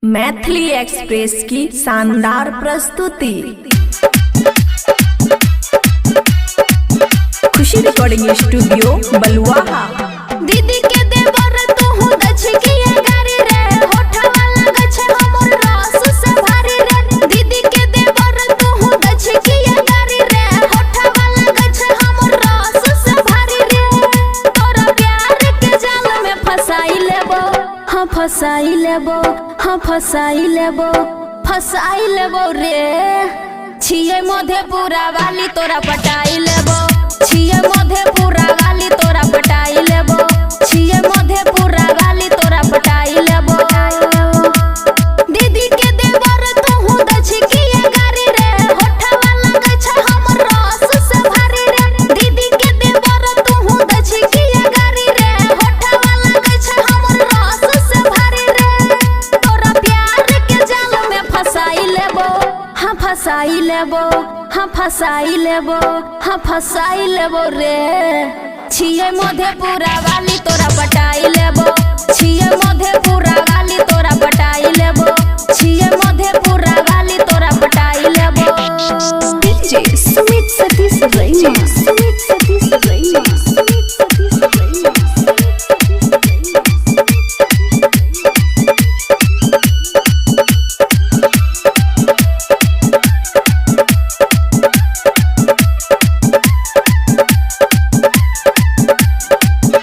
Maithili express की शानदार प्रस्तुति। खुशी रिकॉर्डिंग स्टूडियो बलुआहा। दीदी के देवर तू हूँ दछ की ये गारी रे, होठा वाला गछ हमर रस से भारी रे। दीदी के देवर तू हूँ दछ की ये गारी रे, होठा वाला गछ हमर रस से भारी रे। तोरा प्यार के जाल में फसाई लेबो, हाँ फसाई लेबो, हाँ फसाई लेबो, फसाई लेबो रे। छिए मधेपुरा वाली तोरा पटाई लेबो, छिए मधेपुरा वाली तोरा पटाई लेबो, छिए मधेपुरा वाली तोरा पटाई लेबो। दीदी के देवर तू हूँ दछ की ये गारी रे, होठा वाला गछ हमर रस से भारी रे। दीदी के देवर तू हूँ दछ की ये गारी रे, होठा वाला गछ हमर रस से भारी रे। तोरा प्यार के जाल में फसाई लेबो, हाँ फसाई लेबो, हाँ फसाई लेबो, हाँ फसाई लेबो रे। छिए मधेपुरा वाली तोरा पटाई लेबो, छिए मधेपुरा वाली तोरा पटाई लेबो, छिए मधेपुरा वाली तोरा पटाई लेबो। डीजे सुमित सतीश रैना, सुमित सतीश रैना, सुमित सतीश रैना।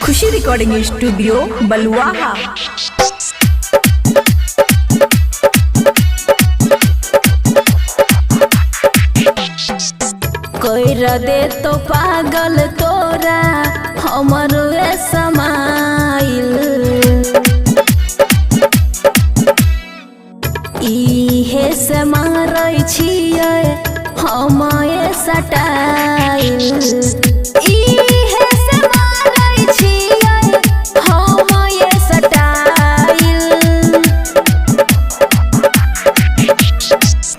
खुशी रिकॉर्डिंग स्टूडियो बलुआहा। कोई दे तो पागल तोरा हमर समाइल, इहे से मारै छियै हम सटाइल, इहे से मारै छियै हम सटाइल।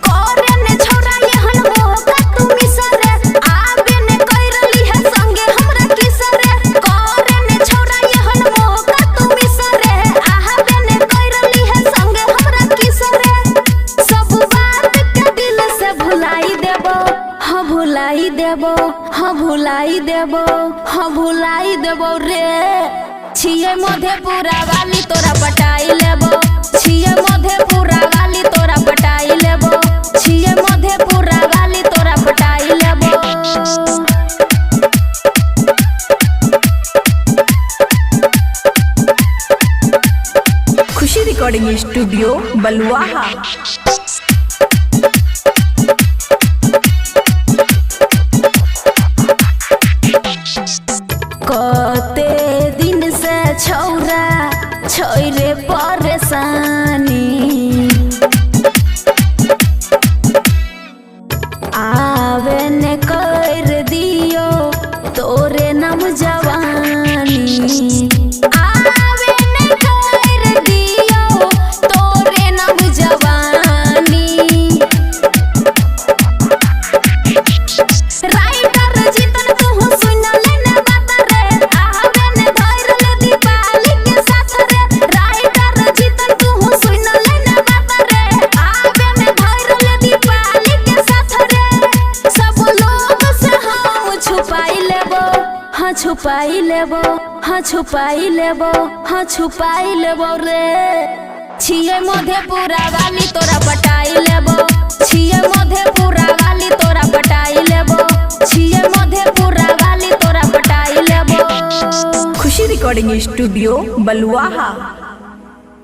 करे ने छोरा एहन मौका तू मिसरे, आबे ने करली है संगे हमरा किसरे। करे ने छोरा एहन मौका तू मिसरे, आबे ने करली है संगे हमरा किसरे। सब बात के दिल से भुलाई देबो, हाँ भुलाई देबो, हाँ भुलाई देबो, हाँ भुलाई देबो रे। छिए मधेपुरा वाली तोरा पटाई लेबो, छिए मधेपुरा वाली तोरा पटाई लेबो, छिए मधेपुरा वाली तोरा पटाई लेबो। खुशी रिकॉर्डिंग स्टूडियो बलुआहा। कते दिन से छौरा छोरे परेशानी, आवे ने कर दियो तोरे नाम जवानी, आवे ने कर दियो तोरे नाम जवानी। राइटर जीतन तू सुन लेने बात रे, आवे ने धर ले दीपाली के साथ रे। राइटर जीतन तू सुन लेने बात रे, आवे ने धर ले दीपाली के साथ रे। सब लोग से हम छुपाई लेबो, हाँ छुपाई लेबो, हाँ छुपाई लेबो, हाँ छुपाई लेबो रे। छिए मधेपुरा वाली तोरा पटाई लेबो, छिए मधेपुरा वाली तोरा पटाई लेबो, छिए मधेपुरा वाली तोरा पटाई लेबो। खुशी रिकॉर्डिंग स्टूडियो बलुआहा।